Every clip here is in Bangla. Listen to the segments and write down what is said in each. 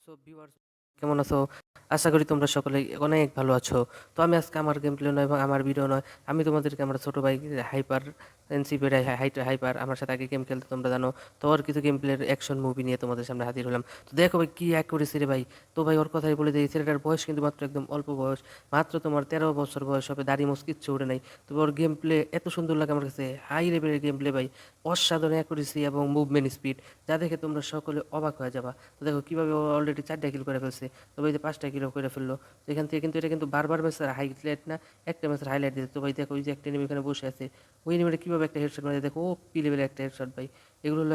সো ভিউয়ার্স কেমন আছো? আশা করি তোমরা সকলেই অনেক ভালো আছো। তো আমি আজকে আমার গেম প্লে নয় এবং আমার ভিডিও নয়। আমি তোমাদেরকে আমার ছোট ভাই হাইপার এনসিপির হাইপার আমার সাথে আগে গেম খেলতে তোমরা জানো। তো ওর কিছু গেম প্লের অ্যাকশন মুভি নিয়ে তোমাদের সামনে হাজির হলাম। তো দেখো ভাই কি এক করেছে রে ভাই। তো ভাই ওর কথাই বলে দিই ছেলেটার বয়স কিন্তু মাত্র একদম অল্প বয়স। মাত্র তোমার 13 বছর বয়স হবে, দাড়ি মোছ কিচ্ছু ওঠে নাই। তবে ওর গেম প্লে এত সুন্দর লাগে আমার কাছে, হাই লেভেলের গেম প্লে ভাই। অসাধারণ অ্যাকুরেসি এবং মুভমেন্ট স্পিড, যা দেখে তোমরা সকলে অবাক হয়ে যাবা। তো দেখো কিভাবে ও অলরেডি 4টা কিল করে ফেলছে। তবে এই যে 5টা কিলো করে ফেললো। তো এখান থেকে কিন্তু এটা কিন্তু বারবার ম্যাচের হাইলাইট না, একটা ম্যাচের হাইলাইট দিতে। তো ভাই দেখো ওই যে একটা এনিমি এখানে বসে আছে, ওই এনিমিটা কিভাবে একটা হেডশট মারে দেখো, ও পি লেভেলের একটা হেডশট ভাই। এগুলো হলো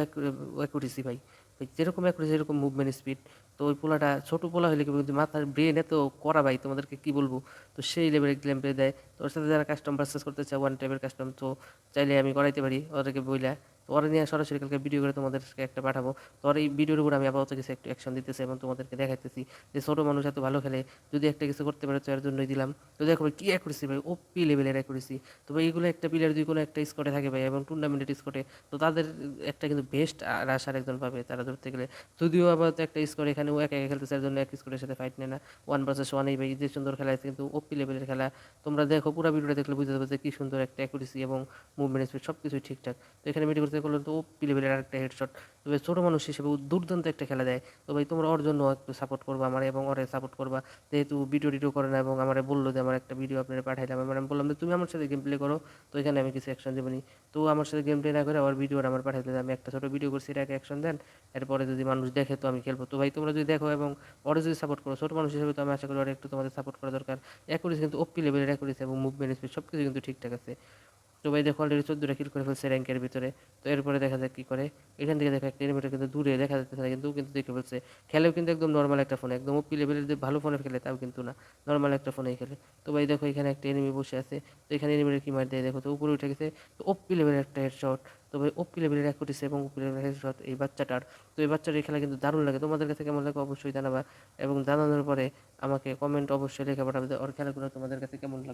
অ্যাকুরেসি ভাই। ভাই যেরকম অ্যাকুরেসি এরকম মুভমেন্ট স্পিড। তো ওই পোলাটা ছোট পোলা হলে কি কিন্তু মাথার ব্রেন এত করা ভাই, তোমাদেরকে কি বলবো। তো সেই লেভেলের গেম প্লে দেয়। তো ওর সাথে যারা কাস্টম পারচেস করতে চায় ওয়ান টাইপের কাস্টম, তো চাইলে আমি করাইতে পারি ওদেরকে বইলা। তো ওরা নিয়ে সরাসরি কালকে ভিডিও করে তোমাদেরকে একটা পাঠাবো। তো আর এই ভিডিওর উপর আমি আপাতত কিছু একটু অ্যাকশন দিতেছি এবং তোমাদেরকে দেখাইতেছি যে ছোট মানুষ এত ভালো খেলে, যদি একটা কিছু করতে পারে তো এর জন্যই দিলাম। তো দেখো ভাই কি অ্যাকুরেসি ভাই, ওপি লেভেলের অ্যাকুরেসি। তো ভাই এগুলো একটা প্লেয়ার যদি কোনো একটা স্কোয়াডে থাকে ভাই এবং টুর্নামেন্টের স্কোয়াডে, তো তাদের একটা কিন্তু বেস্ট রাশার একজন পাবে তারা ধরতে গেলে। যদিও আবার তো একটা স্কোয়াড এখানে ও একা একা খেলতেছে, এর জন্য এক স্কোয়াডের সাথে ফাইট নেয় না, 1 ভার্সেস 1 ভাই যে সুন্দর খেলা আছে কিন্তু ওপি লেভেলের খেলা। তোমরা দেখো পুরো ভিডিওটা দেখলে বুঝতে পারবে যে কি সুন্দর একটা অ্যাকুরেসি এবং মুভমেন্ট স্পিড সব কিছুই ঠিকঠাক। তো এখানে মিডি করতে করলে তো ওপি লেভেলের আরেকটা হেডশট। তবে ছোট মানুষ হিসেবে ও দুর্দান্ত একটা খেলা দেয়। তো ভাই তোমরা ওর জন্য একটু সাপোর্ট করবা আমার এবং ওরে সাপোর্ট করবা। যেহেতু ভিডিও টিডিও করে না এবং আমার বললো যে আমার একটা ভিডিও আপনারা পাঠাইলাম, এবার আমি বললাম যে তুমি আমার সাথে গেম প্লে করো। তো এখানে আমি কিছু অ্যাকশন দেবনি। তো আমার সাথে গেম প্লে না করে আমার ভিডিওটা আমার পাঠাইতে, আমি একটা ছোটো ভিডিও করছি, এটাকে অ্যাকশন দেন। এরপরে যদি মানুষ দেখে তো আমি খেলবো। তো ভাই তোমরা যদি দেখো এবং ওরে যদি সাপোর্ট করো, ছোটো মানুষ হিসেবে তো আমি আশা করি ওরা একটু তোমাদের সাপোর্ট করা দরকার। অ্যাকুরেসি কিন্তু ওপি লেভেলের অ্যাকুরেসি এবং মুভমেন্ট স্পিড সব কিছু কিন্তু ঠিকঠাক আছে। তো ভাই দেখো অলরেডি 14টা কিল করে ফেলছে র্যাঙ্কের ভিতরে। তো এরপরে দেখা যাক কি করে। এখান থেকে দেখো একটা এনিমেটর কিন্তু দূরে দেখা যাচ্ছে না, কিন্তু কিন্তু দেখে ফেলছে। খেলেও কিন্তু একদম নর্মাল একটা ফোন, একদম ওপি লেভেলের যে ভালো ফোনের খেলে তাও কিন্তু না, নর্মাল একটা ফোনেই খেলে। তো ভাই দেখো এখানে একটা এনিমি বসে আছে। তো এখানে এনিমিটার কি মার দেয় দেখো, তো উপরে উঠে গেছে। তো ওপি লেভেলের একটা হেডশট। তো ভাই ওপি লেভেলের অ্যাকুরেসি এবং ওপি লেভেলের হেডশট এই বাচ্চাটার। তো এই বাচ্চার এই খেলা কিন্তু দারুণ লাগে। তোমাদের কাছে কেমন লাগে অবশ্যই জানাবা এবং জানানোর পরে আমাকে কমেন্ট অবশ্যই লিখে পাঠাবে যে ওর খেলাগুলো তোমাদের কাছে কেমন লাগে।